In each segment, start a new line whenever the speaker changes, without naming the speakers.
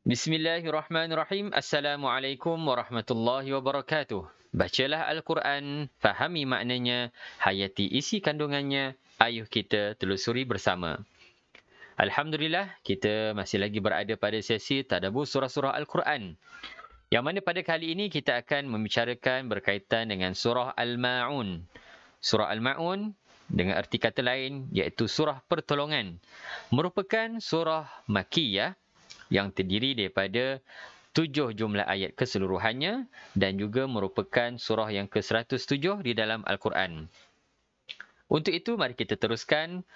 Bismillahirrahmanirrahim. Assalamualaikum warahmatullahi wabarakatuh. Bacalah Al-Quran, fahami maknanya, hayati isi kandungannya, ayuh kita telusuri bersama. Alhamdulillah, kita masih lagi berada pada sesi tadabbur surah-surah Al-Quran. Yang mana pada kali ini kita akan membicarakan berkaitan dengan surah Al-Ma'un. Surah Al-Ma'un dengan erti kata lain iaitu surah pertolongan. Merupakan surah Makkiyah yang terdiri daripada 7 jumlah ayat keseluruhannya dan juga merupakan surah yang ke-107 di dalam Al-Quran. Untuk itu, mari kita teruskan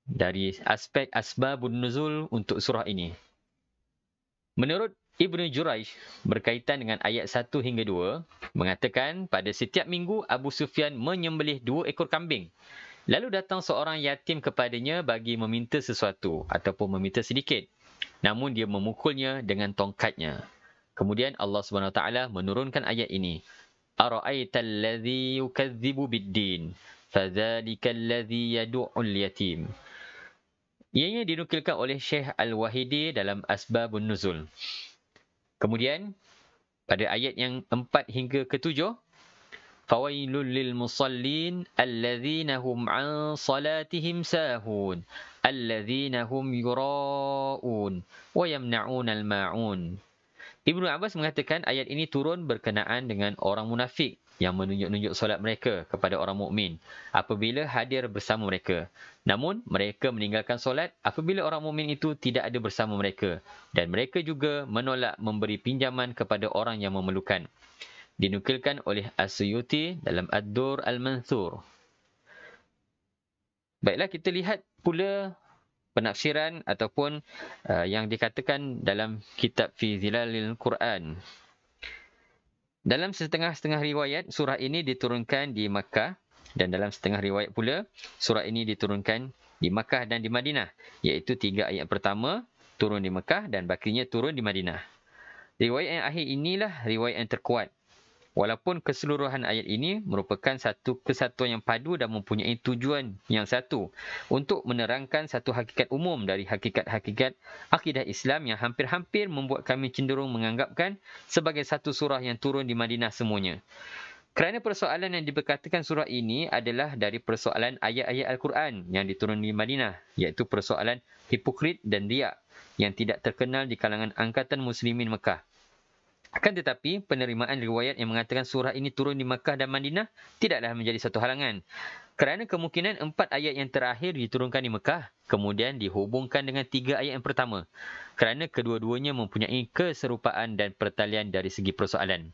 dari aspek asbabun nuzul untuk surah ini. Menurut Ibnu Jurayj, berkaitan dengan ayat 1 hingga 2, mengatakan pada setiap minggu Abu Sufyan menyembelih 2 ekor kambing. Lalu datang seorang yatim kepadanya bagi meminta sesuatu ataupun meminta sedikit. Namun dia memukulnya dengan tongkatnya. Kemudian Allah Subhanahu Wa Taala menurunkan ayat ini. Ara'aital ladzi yukadzibu bid-din, fadzalikal ladzi yad'ul yatim. Ianya dinukilkan oleh Syekh Al-Wahidi dalam Asbabun Nuzul. Kemudian pada ayat yang 4 hingga ke-7, fawailul lil musallin alladzina hum an salatihim sahun alladzina hum yura'un wa yamna'unal ma'un. Ibnu Abbas mengatakan ayat ini turun berkenaan dengan orang munafik yang menunjuk-nunjuk solat mereka kepada orang mukmin apabila hadir bersama mereka. Namun mereka meninggalkan solat apabila orang mukmin itu tidak ada bersama mereka, dan mereka juga menolak memberi pinjaman kepada orang yang memerlukan. Dinukilkan oleh As-Suyuti dalam Ad-Dur Al-Mansur. Baiklah, kita lihat pula penafsiran ataupun yang dikatakan dalam kitab Fi Zilalil Quran. Dalam setengah-setengah riwayat, surah ini diturunkan di Makkah, dan dalam setengah riwayat pula, surah ini diturunkan di Makkah dan di Madinah, iaitu 3 ayat pertama turun di Makkah dan bakinya turun di Madinah. Riwayat yang akhir inilah riwayat yang terkuat. Walaupun keseluruhan ayat ini merupakan satu kesatuan yang padu dan mempunyai tujuan yang satu untuk menerangkan satu hakikat umum dari hakikat-hakikat akidah Islam yang hampir-hampir membuat kami cenderung menganggapkan sebagai satu surah yang turun di Madinah semuanya. Kerana persoalan yang diberkatakan surah ini adalah dari persoalan ayat-ayat Al-Quran yang diturun di Madinah, iaitu persoalan hipokrit dan riak yang tidak terkenal di kalangan angkatan muslimin Mekah. Akan tetapi, penerimaan riwayat yang mengatakan surah ini turun di Makkah dan Madinah tidaklah menjadi satu halangan. Kerana kemungkinan 4 ayat yang terakhir diturunkan di Makkah, kemudian dihubungkan dengan 3 ayat yang pertama. Kerana kedua-duanya mempunyai keserupaan dan pertalian dari segi persoalan.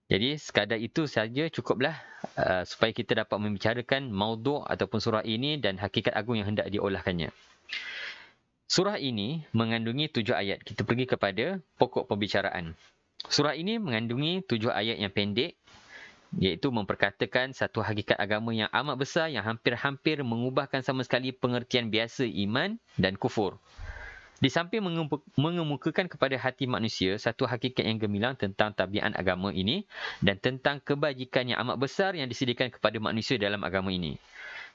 Jadi, sekadar itu saja cukuplah supaya kita dapat membicarakan maudhu' ataupun surah ini dan hakikat agung yang hendak diolahkannya. Surah ini mengandungi 7 ayat. Kita pergi kepada pokok pembicaraan. Surah ini mengandungi 7 ayat yang pendek, iaitu memperkatakan satu hakikat agama yang amat besar yang hampir-hampir mengubahkan sama sekali pengertian biasa iman dan kufur. Di samping mengemukakan kepada hati manusia satu hakikat yang gemilang tentang tabiat agama ini dan tentang kebajikan yang amat besar yang disediakan kepada manusia dalam agama ini.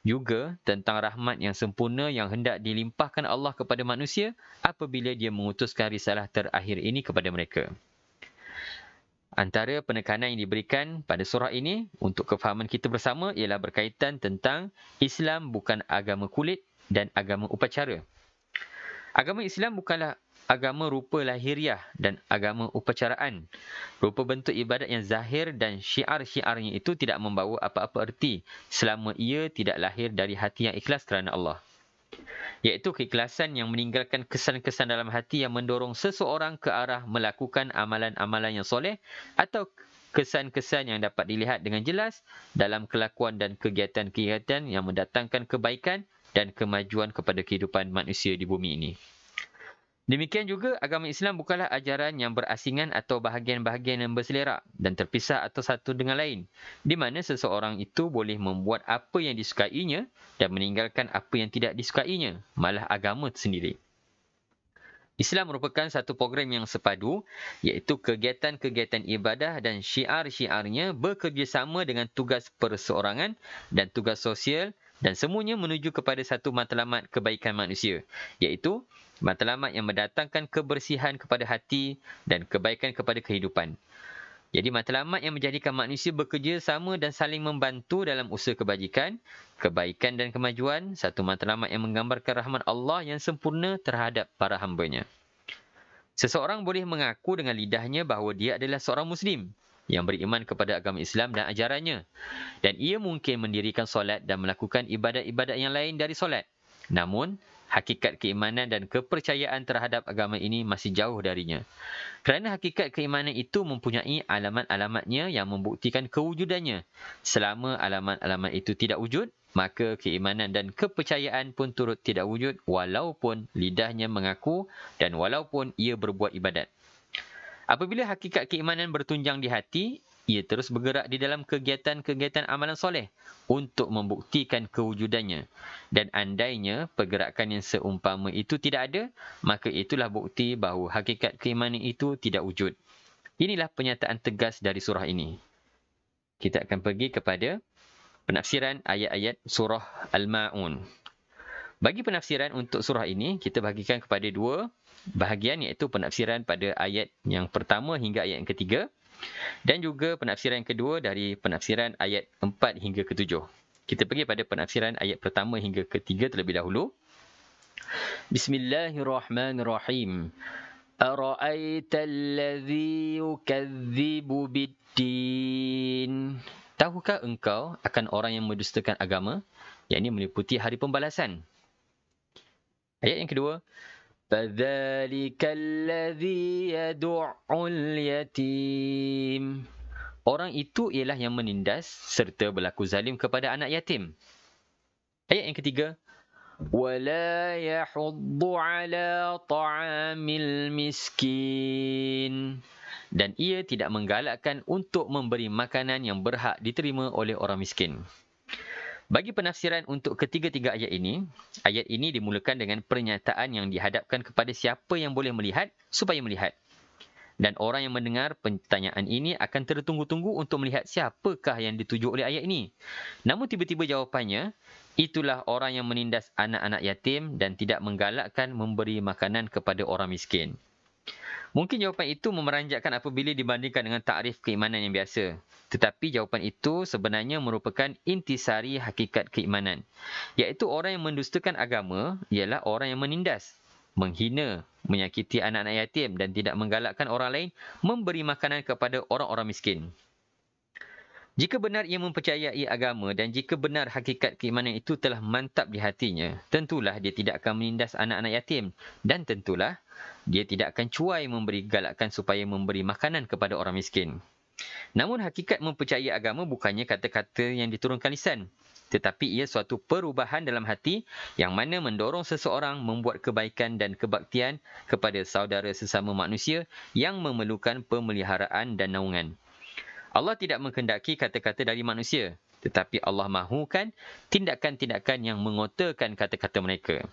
Juga tentang rahmat yang sempurna yang hendak dilimpahkan Allah kepada manusia apabila dia mengutuskan risalah terakhir ini kepada mereka. Antara penekanan yang diberikan pada surah ini untuk kefahaman kita bersama ialah berkaitan tentang Islam bukan agama kulit dan agama upacara. Agama Islam bukanlah agama rupa lahiriah dan agama upacaraan. Rupa bentuk ibadat yang zahir dan syiar-syiarnya itu tidak membawa apa-apa erti selama ia tidak lahir dari hati yang ikhlas kerana Allah. Iaitu keikhlasan yang meninggalkan kesan-kesan dalam hati yang mendorong seseorang ke arah melakukan amalan-amalan yang soleh atau kesan-kesan yang dapat dilihat dengan jelas dalam kelakuan dan kegiatan-kegiatan yang mendatangkan kebaikan dan kemajuan kepada kehidupan manusia di bumi ini. Demikian juga, agama Islam bukanlah ajaran yang berasingan atau bahagian-bahagian yang berselerak dan terpisah atau satu dengan lain, di mana seseorang itu boleh membuat apa yang disukainya dan meninggalkan apa yang tidak disukainya, malah agama tersendiri. Islam merupakan satu program yang sepadu, iaitu kegiatan-kegiatan ibadah dan syiar-syiarnya bekerjasama dengan tugas perseorangan dan tugas sosial dan semuanya menuju kepada satu matlamat kebaikan manusia, iaitu Matlamat yang mendatangkan kebersihan kepada hati dan kebaikan kepada kehidupan. Jadi matlamat yang menjadikan manusia bekerja sama dan saling membantu dalam usaha kebajikan, kebaikan dan kemajuan, satu matlamat yang menggambarkan rahmat Allah yang sempurna terhadap para hamba-Nya. Seseorang boleh mengaku dengan lidahnya bahawa dia adalah seorang Muslim yang beriman kepada agama Islam dan ajarannya. Dan ia mungkin mendirikan solat dan melakukan ibadat-ibadat yang lain dari solat. Namun, hakikat keimanan dan kepercayaan terhadap agama ini masih jauh darinya. Kerana hakikat keimanan itu mempunyai alamat-alamatnya yang membuktikan kewujudannya. Selama alamat-alamat itu tidak wujud, maka keimanan dan kepercayaan pun turut tidak wujud walaupun lidahnya mengaku dan walaupun ia berbuat ibadat. Apabila hakikat keimanan bertunjang di hati, ia terus bergerak di dalam kegiatan-kegiatan amalan soleh untuk membuktikan kewujudannya. Dan andainya pergerakan yang seumpama itu tidak ada, maka itulah bukti bahawa hakikat keimanan itu tidak wujud. Inilah pernyataan tegas dari surah ini. Kita akan pergi kepada penafsiran ayat-ayat surah Al-Ma'un. Bagi penafsiran untuk surah ini, kita bahagikan kepada dua bahagian, iaitu penafsiran pada ayat yang pertama hingga ayat yang ketiga dan juga penafsiran yang kedua dari penafsiran ayat 4 hingga ke-7. Kita pergi pada penafsiran ayat pertama hingga ketiga terlebih dahulu. Bismillahirrahmanirrahim. Ara'aita alladhi yukadzibu bid-din. Tahukah engkau akan orang yang mendustakan agama, yakni meliputi hari pembalasan? Ayat yang kedua. فَذَلِكَ الَّذِي يَدُعُّ الْيَتِيمِ. Orang itu ialah yang menindas serta berlaku zalim kepada anak yatim. Ayat yang ketiga. وَلَا يَحُضُّ عَلَى طَعَامِ الْمِسْكِينِ. Dan ia tidak menggalakkan untuk memberi makanan yang berhak diterima oleh orang miskin. Bagi penafsiran untuk ketiga-tiga ayat ini dimulakan dengan pernyataan yang dihadapkan kepada siapa yang boleh melihat supaya melihat. Dan orang yang mendengar pertanyaan ini akan tertunggu-tunggu untuk melihat siapakah yang dituju oleh ayat ini. Namun tiba-tiba jawapannya, itulah orang yang menindas anak-anak yatim dan tidak menggalakkan memberi makanan kepada orang miskin. Mungkin jawapan itu memeranjatkan apabila dibandingkan dengan takrif keimanan yang biasa. Tetapi jawapan itu sebenarnya merupakan intisari hakikat keimanan. Iaitu orang yang mendustakan agama ialah orang yang menindas, menghina, menyakiti anak-anak yatim dan tidak menggalakkan orang lain memberi makanan kepada orang-orang miskin. Jika benar ia mempercayai agama dan jika benar hakikat keimanan itu telah mantap di hatinya, tentulah dia tidak akan menindas anak-anak yatim dan tentulah dia tidak akan cuai memberi galakkan supaya memberi makanan kepada orang miskin. Namun hakikat mempercayai agama bukannya kata-kata yang diturunkan lisan, tetapi ia suatu perubahan dalam hati yang mana mendorong seseorang membuat kebaikan dan kebaktian kepada saudara sesama manusia yang memerlukan pemeliharaan dan naungan. Allah tidak menghendaki kata-kata dari manusia, tetapi Allah mahukan tindakan-tindakan yang mengotorkan kata-kata mereka.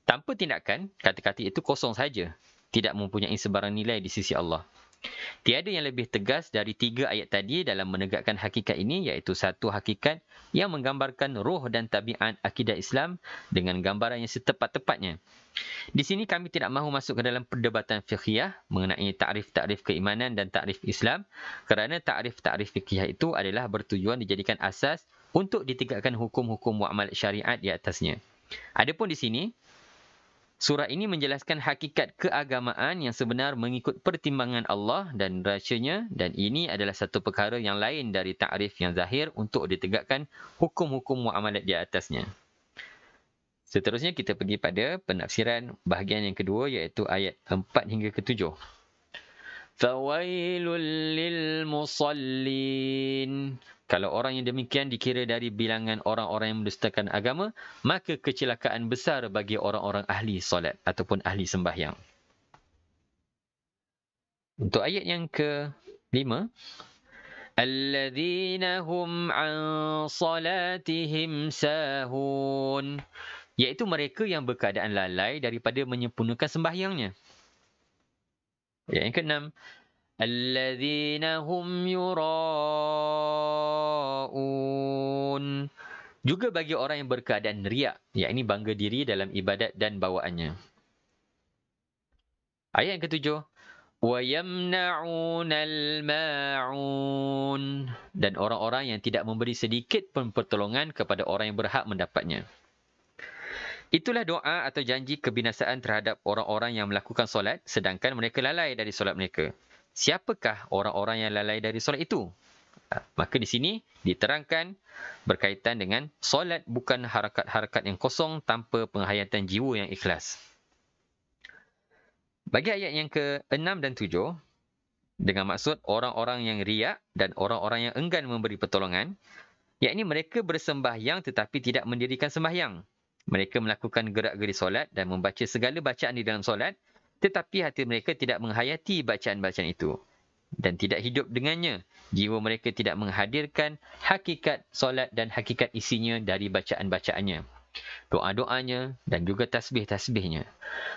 Tanpa tindakan, kata-kata itu kosong saja, tidak mempunyai sebarang nilai di sisi Allah. Tiada yang lebih tegas dari tiga ayat tadi dalam menegakkan hakikat ini, iaitu satu hakikat yang menggambarkan roh dan tabiat akidah Islam dengan gambaran yang setepat-tepatnya. Di sini kami tidak mahu masuk ke dalam perdebatan fiqhiyah mengenai takrif-takrif keimanan dan takrif Islam kerana takrif-takrif fiqhiyah itu adalah bertujuan dijadikan asas untuk ditegakkan hukum-hukum muamalat syariat di atasnya. Adapun di sini, surah ini menjelaskan hakikat keagamaan yang sebenar mengikut pertimbangan Allah dan raja-Nya dan ini adalah satu perkara yang lain dari takrif yang zahir untuk ditegakkan hukum-hukum muamalat di atasnya. Seterusnya kita pergi pada penafsiran bahagian yang kedua iaitu ayat 4 hingga ke-7. Fawailul lil musallin. Kalau orang yang demikian dikira dari bilangan orang-orang yang mendustakan agama, maka kecelakaan besar bagi orang-orang ahli solat ataupun ahli sembahyang. Untuk ayat yang ke-5, alladzina hum an salatihim sahun, iaitu mereka yang berkeadaan lalai daripada menyempurnakan sembahyangnya. Ayat yang ke-6, alladzina hum yura'un, juga bagi orang yang berkeadaan riak, yakni bangga diri dalam ibadat dan bawaannya. Ayat yang ketujuh, وَيَمْنَعُونَ الْمَاعُونَ, dan orang-orang yang tidak memberi sedikit pun pertolongan kepada orang yang berhak mendapatnya. Itulah doa atau janji kebinasaan terhadap orang-orang yang melakukan solat sedangkan mereka lalai dari solat mereka. Siapakah orang-orang yang lalai dari solat itu? Maka di sini diterangkan berkaitan dengan solat bukan harakat-harakat yang kosong tanpa penghayatan jiwa yang ikhlas. Bagi ayat yang ke-6 dan 7, dengan maksud orang-orang yang riak dan orang-orang yang enggan memberi pertolongan, yakni mereka bersembahyang tetapi tidak mendirikan sembahyang. Mereka melakukan gerak-geri solat dan membaca segala bacaan di dalam solat, tetapi hati mereka tidak menghayati bacaan-bacaan itu dan tidak hidup dengannya. Jiwa mereka tidak menghadirkan hakikat solat dan hakikat isinya dari bacaan-bacaannya, doa-doanya dan juga tasbih-tasbihnya.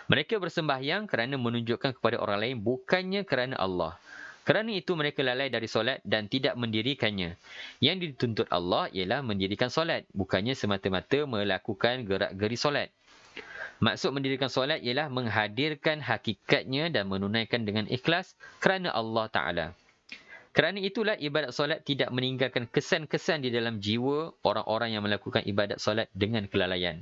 Mereka bersembahyang kerana menunjukkan kepada orang lain, bukannya kerana Allah. Kerana itu mereka lalai dari solat dan tidak mendirikannya. Yang dituntut Allah ialah mendirikan solat, bukannya semata-mata melakukan gerak-geri solat. Maksud mendirikan solat ialah menghadirkan hakikatnya dan menunaikan dengan ikhlas kerana Allah Ta'ala. Kerana itulah ibadat solat tidak meninggalkan kesan-kesan di dalam jiwa orang-orang yang melakukan ibadat solat dengan kelalaian.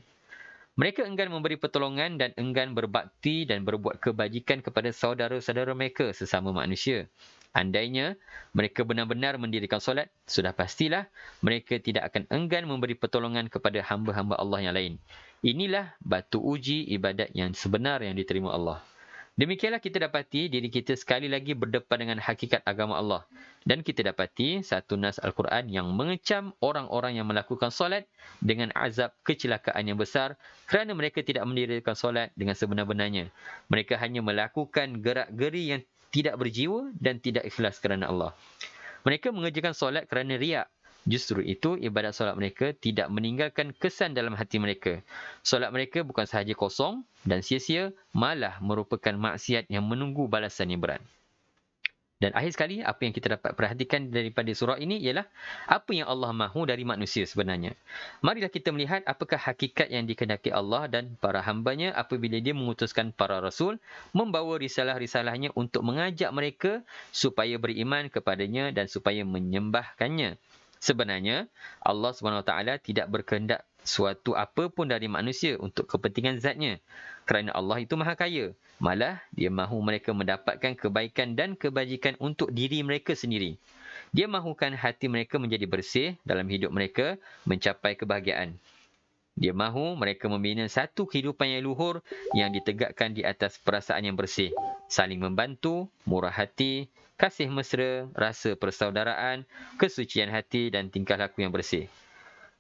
Mereka enggan memberi pertolongan dan enggan berbakti dan berbuat kebajikan kepada saudara-saudara mereka sesama manusia. Andainya mereka benar-benar mendirikan solat, sudah pastilah mereka tidak akan enggan memberi pertolongan kepada hamba-hamba Allah yang lain. Inilah batu uji ibadat yang sebenar yang diterima Allah. Demikianlah kita dapati diri kita sekali lagi berdepan dengan hakikat agama Allah. Dan kita dapati satu nas Al-Quran yang mengecam orang-orang yang melakukan solat dengan azab kecelakaan yang besar kerana mereka tidak mendirikan solat dengan sebenar-benarnya. Mereka hanya melakukan gerak-geri yang tidak berjiwa dan tidak ikhlas kerana Allah. Mereka mengerjakan solat kerana riak. Justru itu, ibadat solat mereka tidak meninggalkan kesan dalam hati mereka. Solat mereka bukan sahaja kosong dan sia-sia, malah merupakan maksiat yang menunggu balasan yang berat. Dan akhir sekali, apa yang kita dapat perhatikan daripada surah ini ialah apa yang Allah mahu dari manusia sebenarnya. Marilah kita melihat apakah hakikat yang dikehendaki Allah dan para hambanya apabila dia mengutuskan para rasul membawa risalah-risalahnya untuk mengajak mereka supaya beriman kepadanya dan supaya menyembahkannya. Sebenarnya, Allah SWT tidak berkehendak suatu apa pun dari manusia untuk kepentingan zatnya. Kerana Allah itu maha kaya. Malah, dia mahu mereka mendapatkan kebaikan dan kebajikan untuk diri mereka sendiri. Dia mahukan hati mereka menjadi bersih dalam hidup mereka mencapai kebahagiaan. Dia mahu mereka membina satu kehidupan yang luhur yang ditegakkan di atas perasaan yang bersih. Saling membantu, murah hati, kasih mesra, rasa persaudaraan, kesucian hati dan tingkah laku yang bersih.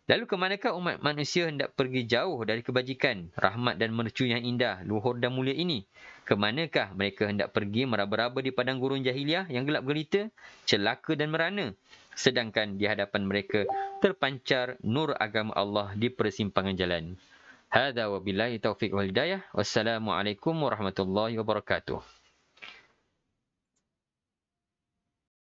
Lalu ke manakah umat manusia hendak pergi jauh dari kebajikan, rahmat dan mercu yang indah, luhur dan mulia ini? Ke manakah mereka hendak pergi meraba-raba di padang gurun jahiliah yang gelap gelita, celaka dan merana? Sedangkan di hadapan mereka terpancar nur agama Allah di persimpangan jalan. Hadza wabillahi taufiq wal hidayah. Wassalamualaikum warahmatullahi wabarakatuh.